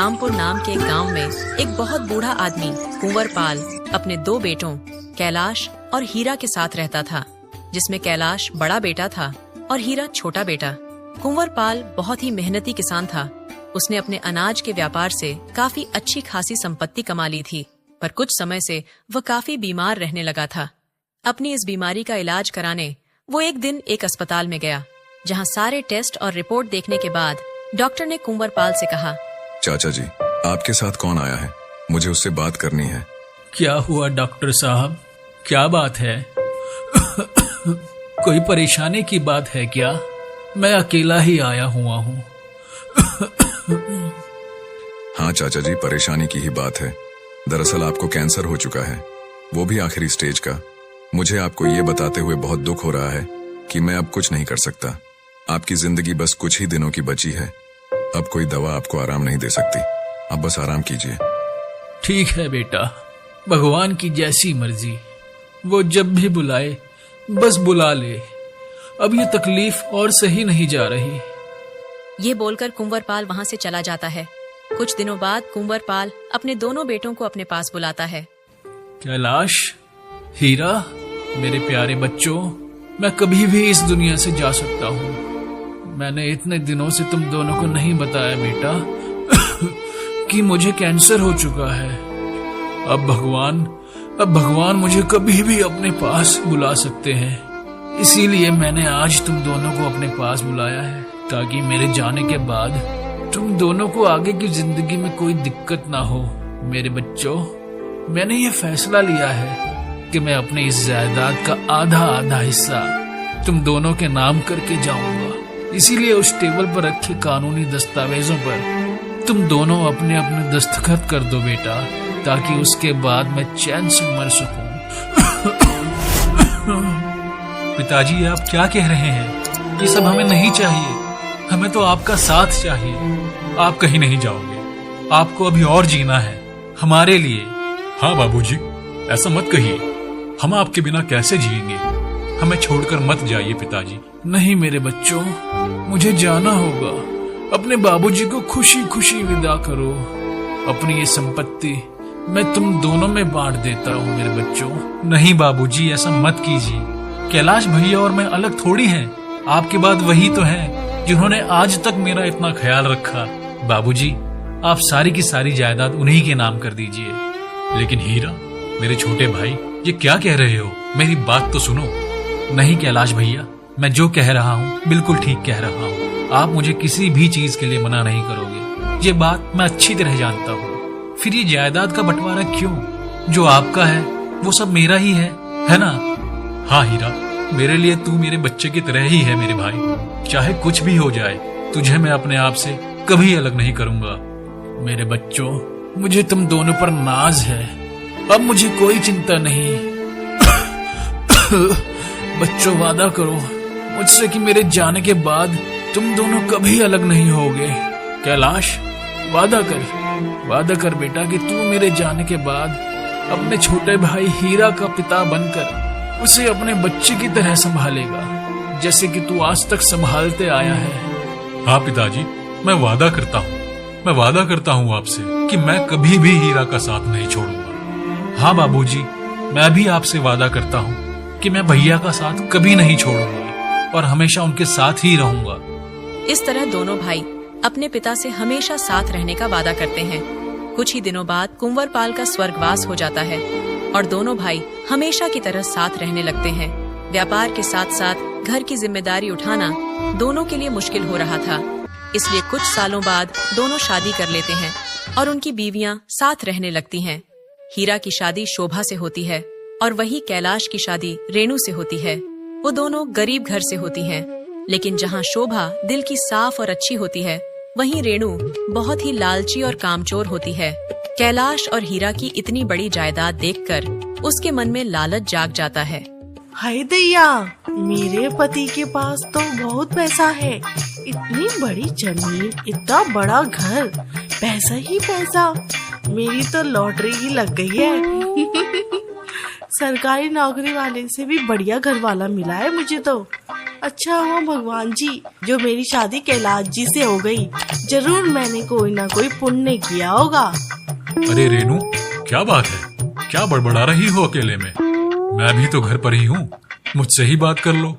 रामपुर नाम के एक गांव में एक बहुत बूढ़ा आदमी कुंवर पाल अपने 2 बेटों कैलाश और हीरा के साथ रहता था, जिसमें कैलाश बड़ा बेटा था और हीरा छोटा बेटा। कुंवर पाल बहुत ही मेहनती किसान था। उसने अपने अनाज के व्यापार से काफी अच्छी खासी संपत्ति कमा ली थी, पर कुछ समय से वह काफी बीमार रहने लगा था। अपनी इस बीमारी का इलाज कराने वो एक दिन एक अस्पताल में गया, जहां सारे टेस्ट और रिपोर्ट देखने के बाद डॉक्टर ने कुंवर पाल से कहा, चाचा जी, आपके साथ कौन आया है? मुझे उससे बात करनी है। क्या हुआ डॉक्टर साहब, क्या बात है? कोई परेशानी की बात है क्या? मैं अकेला ही आया हुआ हूँ। हाँ चाचा जी, परेशानी की ही बात है। दरअसल आपको कैंसर हो चुका है, वो भी आखिरी स्टेज का। मुझे आपको ये बताते हुए बहुत दुख हो रहा है कि मैं अब कुछ नहीं कर सकता। आपकी जिंदगी बस कुछ ही दिनों की बची है। अब कोई दवा आपको आराम नहीं दे सकती। आप बस आराम कीजिए। ठीक है बेटा, भगवान की जैसी मर्जी। वो जब भी बुलाए बस बुला ले। अब ये तकलीफ और सही नहीं जा रही। ये बोलकर कुंवर पाल वहाँ से चला जाता है। कुछ दिनों बाद कुंवर पाल अपने दोनों बेटों को अपने पास बुलाता है। कैलाश, हीरा, मेरे प्यारे बच्चों, मैं कभी भी इस दुनिया से जा सकता हूँ। मैंने इतने दिनों से तुम दोनों को नहीं बताया बेटा कि मुझे कैंसर हो चुका है। अब भगवान मुझे कभी भी अपने पास बुला सकते हैं। इसीलिए मैंने आज तुम दोनों को अपने पास बुलाया है, ताकि मेरे जाने के बाद तुम दोनों को आगे की जिंदगी में कोई दिक्कत ना हो। मेरे बच्चों, मैंने ये फैसला लिया है कि मैं अपने इस जायदाद का आधा हिस्सा तुम दोनों के नाम करके जाऊंगा। इसीलिए उस टेबल पर रखे कानूनी दस्तावेजों पर तुम दोनों अपने अपने दस्तखत कर दो बेटा, ताकि उसके बाद मैं चैन से मर सकूं। पिताजी, आप क्या कह रहे हैं? ये सब हमें नहीं चाहिए। हमें तो आपका साथ चाहिए। आप कहीं नहीं जाओगे। आपको अभी और जीना है हमारे लिए। हाँ बाबूजी, ऐसा मत कहिए। हम आपके बिना कैसे जिएंगे? हमें छोड़कर मत जाइए पिताजी। नहीं मेरे बच्चों, मुझे जाना होगा। अपने बाबूजी को खुशी खुशी विदा करो। अपनी ये संपत्ति मैं तुम दोनों में बांट देता हूँ मेरे बच्चों। नहीं बाबूजी, ऐसा मत कीजिए। कैलाश भैया और मैं अलग थोड़ी हैं। आपके बाद वही तो हैं जिन्होंने आज तक मेरा इतना ख्याल रखा। बाबूजी, आप सारी की सारी जायदाद उन्हीं के नाम कर दीजिए। लेकिन हीरा, मेरे छोटे भाई, ये क्या कह रहे हो? मेरी बात तो सुनो। नहीं कैलाश भैया, मैं जो कह रहा हूँ बिल्कुल ठीक कह रहा हूँ। आप मुझे किसी भी चीज के लिए मना नहीं करोगे। ये बात मैं अच्छी तरह जानता हूँ। फिर ये जायदाद का बंटवारा क्यों? जो आपका है वो सब मेरा ही है ना? हाँ हीरा, मेरे लिए तू मेरे बच्चे की तरह ही है मेरे भाई। चाहे कुछ भी हो जाए, तुझे मैं अपने आप से कभी अलग नहीं करूंगा। मेरे बच्चों, मुझे तुम दोनों पर नाज है। अब मुझे कोई चिंता नहीं। बच्चों, वादा करो मुझसे कि मेरे जाने के बाद तुम दोनों कभी अलग नहीं होगे। कैलाश, वादा कर बेटा कि तू मेरे जाने के बाद अपने छोटे भाई हीरा का पिता बनकर उसे अपने बच्चे की तरह संभालेगा, जैसे कि तू आज तक संभालते आया है। हाँ पिताजी, मैं वादा करता हूँ आपसे कि मैं कभी भी हीरा का साथ नहीं छोड़ूंगा। हाँ बाबूजी, मैं भी आपसे वादा करता हूँ कि मैं भैया का साथ कभी नहीं छोड़ूंगा और हमेशा उनके साथ ही रहूंगा। इस तरह दोनों भाई अपने पिता से हमेशा साथ रहने का वादा करते हैं। कुछ ही दिनों बाद कुंवर पाल का स्वर्गवास हो जाता है और दोनों भाई हमेशा की तरह साथ रहने लगते हैं। व्यापार के साथ साथ घर की जिम्मेदारी उठाना दोनों के लिए मुश्किल हो रहा था। इसलिए कुछ सालों बाद दोनों शादी कर लेते हैं और उनकी बीवियां साथ रहने लगती हैं। हीरा की शादी शोभा से होती है और वही कैलाश की शादी रेणु से होती है। वो दोनों गरीब घर से होती हैं, लेकिन जहाँ शोभा दिल की साफ और अच्छी होती है, वहीं रेणु बहुत ही लालची और कामचोर होती है। कैलाश और हीरा की इतनी बड़ी जायदाद देखकर उसके मन में लालच जाग जाता है। हाय दैया, मेरे पति के पास तो बहुत पैसा है। इतनी बड़ी जमीन, इतना बड़ा घर, पैसा ही पैसा। मेरी तो लॉटरी ही लग गई है। सरकारी नौकरी वाले से भी बढ़िया घर वाला मिला है मुझे तो। अच्छा हुआ भगवान जी जो मेरी शादी कैलाश जी से हो गई। जरूर मैंने कोई ना कोई पुण्य किया होगा। अरे रेनू, क्या बात है? क्या बड़बड़ा रही हो अकेले में? मैं भी तो घर पर ही हूँ, मुझसे ही बात कर लो।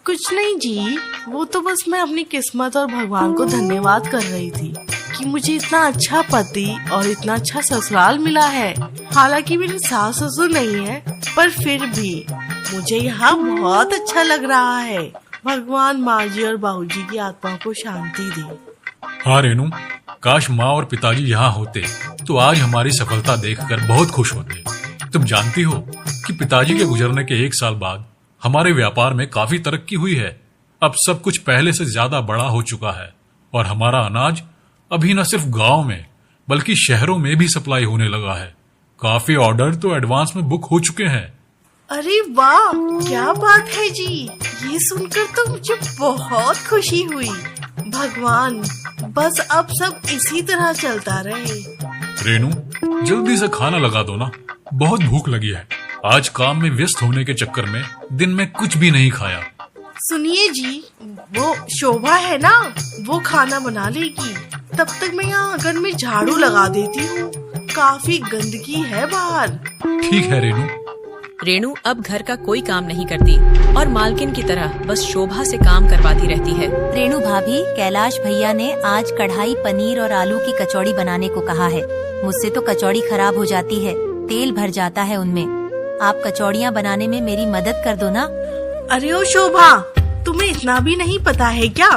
कुछ नहीं जी, वो तो बस मैं अपनी किस्मत और भगवान को धन्यवाद कर रही थी कि मुझे इतना अच्छा पति और इतना अच्छा ससुराल मिला है। हालांकि मेरे सास ससुर नहीं है, पर फिर भी मुझे यहाँ बहुत अच्छा लग रहा है। भगवान माँ जी और बाबूजी की आत्मा को शांति दे। हाँ रेनू, काश माँ और पिताजी यहाँ होते तो आज हमारी सफलता देखकर बहुत खुश होते। तुम जानती हो कि पिताजी के गुजरने के 1 साल बाद हमारे व्यापार में काफी तरक्की हुई है। अब सब कुछ पहले से ज्यादा बड़ा हो चुका है और हमारा अनाज अभी न सिर्फ गांव में बल्कि शहरों में भी सप्लाई होने लगा है। काफी ऑर्डर तो एडवांस में बुक हो चुके हैं। अरे वाह, क्या बात है जी, ये सुनकर तो मुझे बहुत खुशी हुई। भगवान बस अब सब इसी तरह चलता रहे। रेनू, जल्दी से खाना लगा दो ना, बहुत भूख लगी है। आज काम में व्यस्त होने के चक्कर में दिन में कुछ भी नहीं खाया। सुनिए जी, वो शोभा है ना, वो खाना बना लेगी। तब तक मैं यहाँ आंगन में झाड़ू लगा देती हूँ, काफी गंदगी है बाहर। ठीक है रेनू। रेणु अब घर का कोई काम नहीं करती और मालकिन की तरह बस शोभा से काम करवाती रहती है। रेणु भाभी, कैलाश भैया ने आज कढ़ाई पनीर और आलू की कचौड़ी बनाने को कहा है। मुझसे तो कचौड़ी खराब हो जाती है, तेल भर जाता है उनमें। आप कचौड़ियाँ बनाने में मेरी मदद कर दो ना। अरे ओ शोभा, तुम्हें इतना भी नहीं पता है क्या?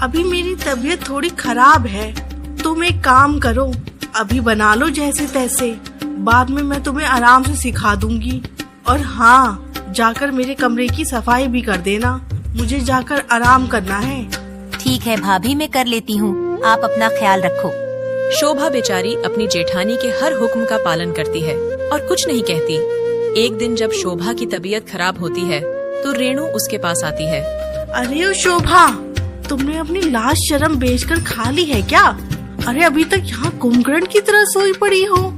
अभी मेरी तबीयत थोड़ी खराब है। तुम एक काम करो, अभी बना लो जैसे तैसे, बाद में मैं तुम्हें आराम से सिखा दूंगी। और हाँ, जाकर मेरे कमरे की सफाई भी कर देना, मुझे जाकर आराम करना है। ठीक है भाभी, मैं कर लेती हूँ, आप अपना ख्याल रखो। शोभा बेचारी अपनी जेठानी के हर हुक्म का पालन करती है और कुछ नहीं कहती। एक दिन जब शोभा की तबीयत खराब होती है तो रेणु उसके पास आती है। अरे ओ शोभा, तुमने अपनी लाश शर्म बेचकर खा ली है क्या? अरे अभी तक यहाँ कुंभकर्ण की तरह सोई पड़ी हो।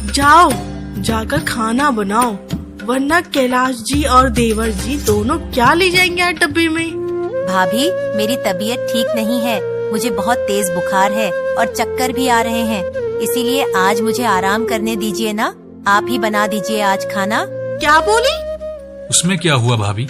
जाओ, जाकर खाना बनाओ, वरना कैलाश जी और देवर जी दोनों क्या ले जाएंगे यार डब्बे में। भाभी, मेरी तबीयत ठीक नहीं है, मुझे बहुत तेज बुखार है और चक्कर भी आ रहे हैं, इसीलिए आज मुझे आराम करने दीजिए ना। आप ही बना दीजिए आज खाना। क्या बोली? उसमें क्या हुआ भाभी,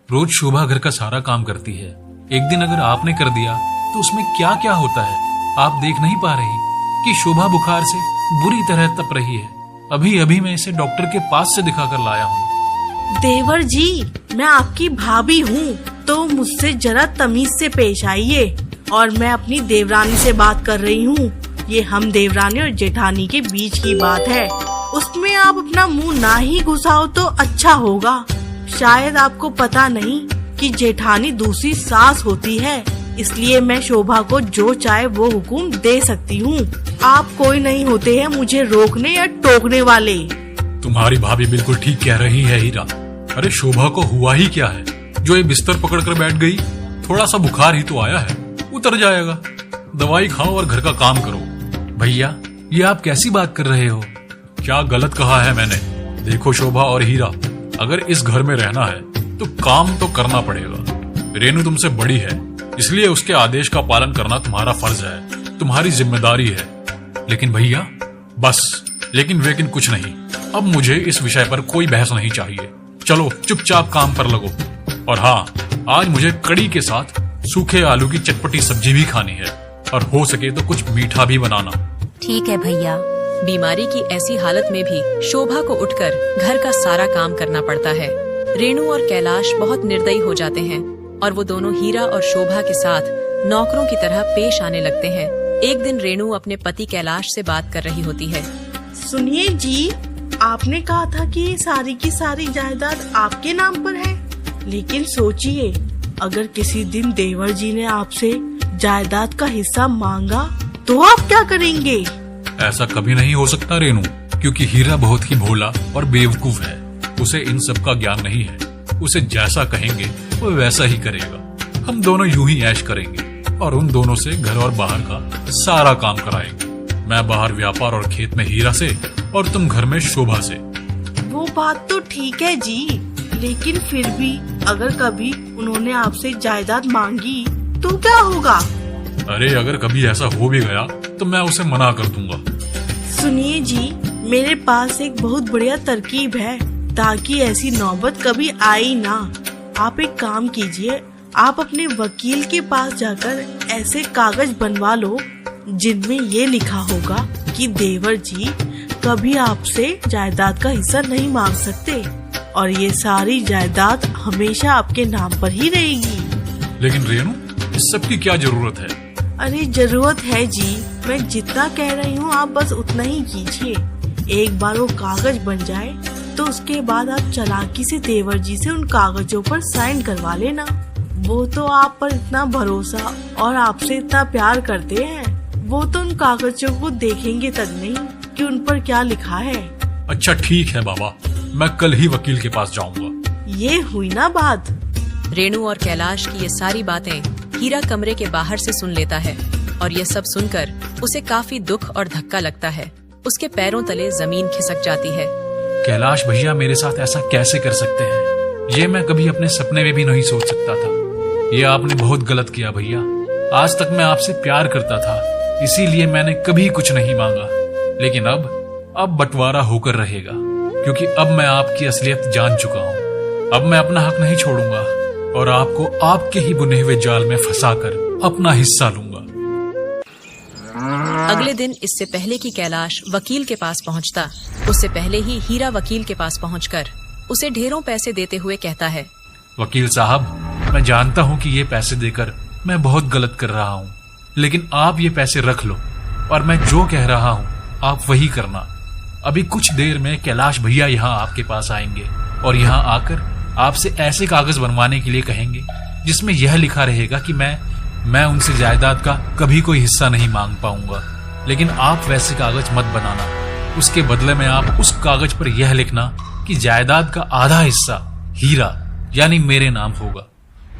रोज शोभा घर का सारा काम करती है। एक दिन अगर आपने कर दिया तो उसमें क्या क्या होता है। आप देख नहीं पा रही कि शोभा बुखार से बुरी तरह तप रही है। अभी अभी मैं इसे डॉक्टर के पास से दिखा कर लाया हूँ। देवर जी, मैं आपकी भाभी हूँ, तो मुझसे जरा तमीज से पेश आइए। और मैं अपनी देवरानी से बात कर रही हूँ। ये हम देवरानी और जेठानी के बीच की बात है, उसमें आप अपना मुंह ना ही घुसाओ तो अच्छा होगा। शायद आपको पता नहीं कि जेठानी दूसरी सास होती है, इसलिए मैं शोभा को जो चाहे वो हुक्म दे सकती हूँ। आप कोई नहीं होते हैं मुझे रोकने या टोकने वाले। तुम्हारी भाभी बिल्कुल ठीक कह रही है हीरा। अरे शोभा को हुआ ही क्या है जो ये बिस्तर पकड़ कर बैठ गई? थोड़ा सा बुखार ही तो आया है, उतर जाएगा। दवाई खाओ और घर का काम करो। भैया, ये आप कैसी बात कर रहे हो? क्या गलत कहा है मैंने? देखो शोभा और हीरा, अगर इस घर में रहना है तो काम तो करना पड़ेगा। रेनू तुमसे बड़ी है, इसलिए उसके आदेश का पालन करना तुम्हारा फर्ज है, तुम्हारी जिम्मेदारी है। लेकिन भैया, बस लेकिन वेकिन कुछ नहीं। अब मुझे इस विषय पर कोई बहस नहीं चाहिए। चलो चुपचाप काम पर लगो। और हाँ, आज मुझे कड़ी के साथ सूखे आलू की चटपटी सब्जी भी खानी है, और हो सके तो कुछ मीठा भी बनाना। ठीक है भैया। बीमारी की ऐसी हालत में भी शोभा को उठकर घर का सारा काम करना पड़ता है। रेणु और कैलाश बहुत निर्दयी हो जाते हैं और वो दोनों हीरा और शोभा के साथ नौकरों की तरह पेश आने लगते हैं। एक दिन रेणु अपने पति कैलाश से बात कर रही होती है। सुनिए जी, आपने कहा था कि ये सारी की सारी जायदाद आपके नाम पर है, लेकिन सोचिए अगर किसी दिन देवर जी ने आपसे जायदाद का हिस्सा मांगा तो आप क्या करेंगे? ऐसा कभी नहीं हो सकता रेनू, क्योंकि हीरा बहुत ही भोला और बेवकूफ है। उसे इन सब का ज्ञान नहीं है। उसे जैसा कहेंगे वो वैसा ही करेगा। हम दोनों यूं ही ऐश करेंगे और उन दोनों से घर और बाहर का सारा काम कराएंगे। मैं बाहर व्यापार और खेत में हीरा से और तुम घर में शोभा से। वो बात तो ठीक है जी, लेकिन फिर भी अगर कभी उन्होंने आपसे जायदाद मांगी तो क्या होगा? अरे अगर कभी ऐसा हो भी गया तो मैं उसे मना कर दूंगा। सुनिए जी, मेरे पास एक बहुत बढ़िया तरकीब है ताकि ऐसी नौबत कभी आई ना। आप एक काम कीजिए, आप अपने वकील के पास जाकर ऐसे कागज बनवा लो जिनमें ये लिखा होगा कि देवर जी कभी आपसे जायदाद का हिस्सा नहीं मांग सकते और ये सारी जायदाद हमेशा आपके नाम पर ही रहेगी। लेकिन रेनू, इस सब की क्या जरूरत है? अरे जरूरत है जी, मैं जितना कह रही हूँ आप बस उतना ही कीजिए। एक बार वो कागज बन जाए तो उसके बाद आप चालाकी से देवर जी से उन कागजों पर साइन करवा लेना। वो तो आप पर इतना भरोसा और आपसे इतना प्यार करते हैं, वो तो उन कागजों को देखेंगे तक नहीं कि उन पर क्या लिखा है। अच्छा ठीक है बाबा, मैं कल ही वकील के पास जाऊंगा। ये हुई ना बात। रेणु और कैलाश की ये सारी बातें हीरा कमरे के बाहर से सुन लेता है और ये सब सुनकर उसे काफी दुख और धक्का लगता है। उसके पैरों तले जमीन खिसक जाती है। कैलाश भैया मेरे साथ ऐसा कैसे कर सकते हैं? ये मैं कभी अपने सपने में भी नहीं सोच सकता था। ये आपने बहुत गलत किया भैया। आज तक मैं आपसे प्यार करता था, इसीलिए मैंने कभी कुछ नहीं मांगा। लेकिन अब बंटवारा होकर रहेगा, क्योंकि अब मैं आपकी असलियत जान चुका हूँ। अब मैं अपना हक नहीं छोड़ूंगा और आपको आपके ही बुने हुए जाल में फंसाकर अपना हिस्सा लूंगा। अगले दिन इससे पहले कि कैलाश वकील के पास पहुंचता, उससे पहले ही हीरा वकील के पास पहुंचकर उसे ढेरों पैसे देते हुए कहता है, वकील साहब, मैं जानता हूँ कि ये पैसे देकर मैं बहुत गलत कर रहा हूँ, लेकिन आप ये पैसे रख लो और मैं जो कह रहा हूँ आप वही करना। अभी कुछ देर में कैलाश भैया यहाँ आपके पास आएंगे और यहाँ आकर आपसे ऐसे कागज बनवाने के लिए कहेंगे जिसमें यह लिखा रहेगा कि मैं उनसे जायदाद का कभी कोई हिस्सा नहीं मांग पाऊंगा। लेकिन आप वैसे कागज मत बनाना। उसके बदले में आप उस कागज पर यह लिखना कि जायदाद का आधा हिस्सा हीरा यानी मेरे नाम होगा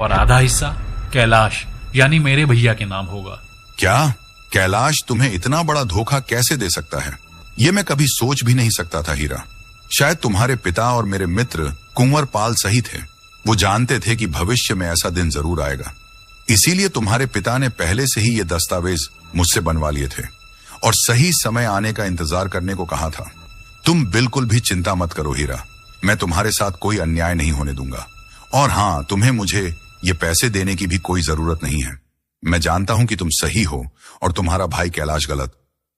और आधा हिस्सा कैलाश यानी मेरे भैया के नाम होगा। क्या कैलाश तुम्हें इतना बड़ा धोखा कैसे दे सकता है? ये मैं कभी सोच भी नहीं सकता था हीरा। शायद तुम्हारे पिता और मेरे मित्र कुंवर पाल सही थे। वो जानते थे कि भविष्य में ऐसा दिन जरूर आएगा, इसीलिए तुम्हारे पिता ने पहले से ही ये दस्तावेज मुझसे बनवा लिए थे और सही समय आने का इंतजार करने को कहा था। तुम बिल्कुल भी चिंता मत करो हीरा, मैं तुम्हारे साथ कोई अन्याय नहीं होने दूंगा। और हाँ, तुम्हें मुझे ये पैसे देने की भी कोई जरूरत नहीं है। मैं जानता हूं कि तुम सही हो और तुम्हारा भाई कैलाश गलत।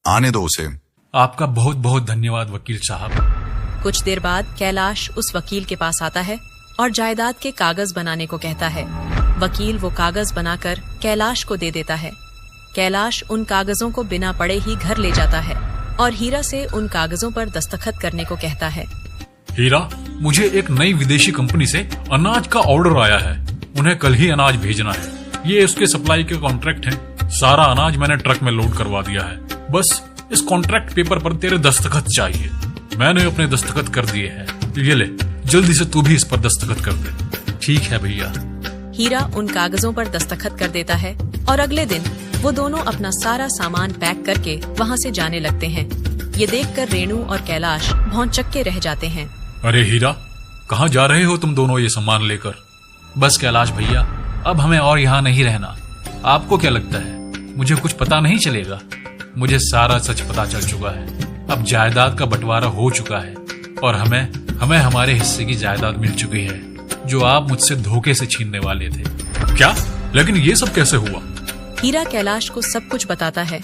आने दो उसे। आपका बहुत बहुत धन्यवाद वकील साहब। कुछ देर बाद कैलाश उस वकील के पास आता है और जायदाद के कागज बनाने को कहता है। वकील वो कागज बनाकर कैलाश को दे देता है। कैलाश उन कागजों को बिना पढ़े ही घर ले जाता है और हीरा से उन कागजों पर दस्तखत करने को कहता है। हीरा, मुझे एक नई विदेशी कंपनी से अनाज का ऑर्डर आया है। उन्हें कल ही अनाज भेजना है। ये उसके सप्लाई के कॉन्ट्रैक्ट है। सारा अनाज मैंने ट्रक में लोड करवा दिया है। बस इस कॉन्ट्रैक्ट पेपर पर तेरे दस्तखत चाहिए। मैंने अपने दस्तखत कर दिए हैं। ये ले, जल्दी से तू भी इस पर दस्तखत कर दे। ठीक है भैया। हीरा उन कागजों पर दस्तखत कर देता है और अगले दिन वो दोनों अपना सारा सामान पैक करके वहाँ से जाने लगते हैं। ये देखकर रेणु और कैलाश भौंचक्के रह जाते हैं। अरे हीरा, कहाँ जा रहे हो तुम दोनों ये सामान लेकर? बस कैलाश भैया, अब हमें और यहाँ नहीं रहना। आपको क्या लगता है मुझे कुछ पता नहीं चलेगा? मुझे सारा सच पता चल चुका है। अब जायदाद का बंटवारा हो चुका है और हमें हमारे हिस्से की जायदाद मिल चुकी है जो आप मुझसे धोखे से छीनने वाले थे। क्या? लेकिन ये सब कैसे हुआ? हीरा कैलाश को सब कुछ बताता है।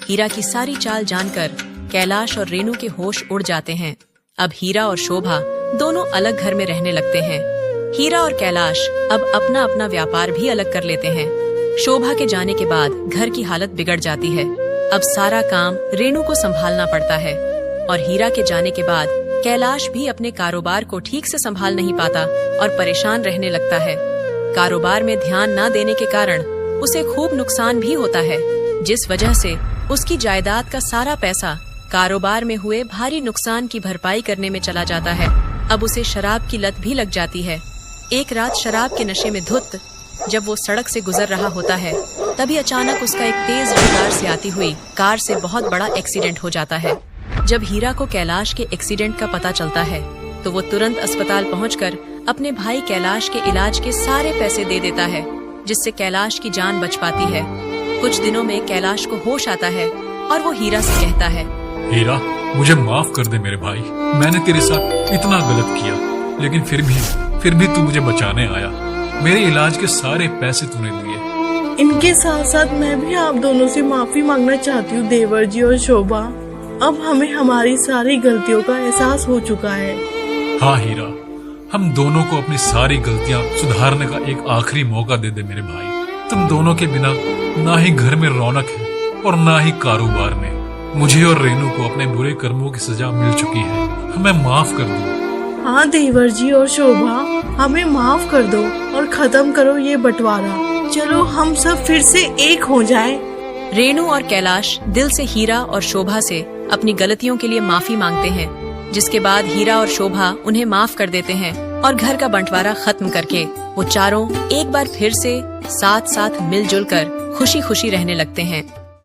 हीरा की सारी चाल जानकर कैलाश और रेणु के होश उड़ जाते हैं। अब हीरा और शोभा दोनों अलग घर में रहने लगते हैं। हीरा और कैलाश अब अपना अपना व्यापार भी अलग कर लेते हैं। शोभा के जाने के बाद घर की हालत बिगड़ जाती है। अब सारा काम रेणु को संभालना पड़ता है और हीरा के जाने के बाद कैलाश भी अपने कारोबार को ठीक से संभाल नहीं पाता और परेशान रहने लगता है। कारोबार में ध्यान न देने के कारण उसे खूब नुकसान भी होता है, जिस वजह से उसकी जायदाद का सारा पैसा कारोबार में हुए भारी नुकसान की भरपाई करने में चला जाता है। अब उसे शराब की लत भी लग जाती है। एक रात शराब के नशे में धुत जब वो सड़क से गुजर रहा होता है, तभी अचानक उसका एक तेज रफ्तार से आती हुई कार से बहुत बड़ा एक्सीडेंट हो जाता है। जब हीरा को कैलाश के एक्सीडेंट का पता चलता है तो वो तुरंत अस्पताल पहुंचकर अपने भाई कैलाश के इलाज के सारे पैसे दे देता है, जिससे कैलाश की जान बच पाती है। कुछ दिनों में कैलाश को होश आता है और वो हीरा से कहता है, हीरा, मुझे माफ कर दे मेरे भाई। मैंने तेरे साथ इतना गलत किया, लेकिन फिर भी तू मुझे बचाने आया। मेरे इलाज के सारे पैसे तूने दिए। इनके साथ साथ मैं भी आप दोनों से माफी मांगना चाहती हूँ देवर जी और शोभा। अब हमें हमारी सारी गलतियों का एहसास हो चुका है। हाँ हीरा, हम दोनों को अपनी सारी गलतियां सुधारने का एक आखिरी मौका दे दे मेरे भाई। तुम दोनों के बिना ना ही घर में रौनक है और ना ही कारोबार में। मुझे और रेनू को अपने बुरे कर्मों की सजा मिल चुकी है, हमें माफ कर दो। हाँ देवर जी और शोभा, हमें माफ कर दो और खत्म करो ये बंटवारा। चलो हम सब फिर से एक हो जाएं। रेनू और कैलाश दिल से हीरा और शोभा से अपनी गलतियों के लिए माफी मांगते हैं, जिसके बाद हीरा और शोभा उन्हें माफ कर देते हैं और घर का बंटवारा खत्म करके वो चारों एक बार फिर से साथ साथ मिलजुल कर खुशी खुशी रहने लगते हैं।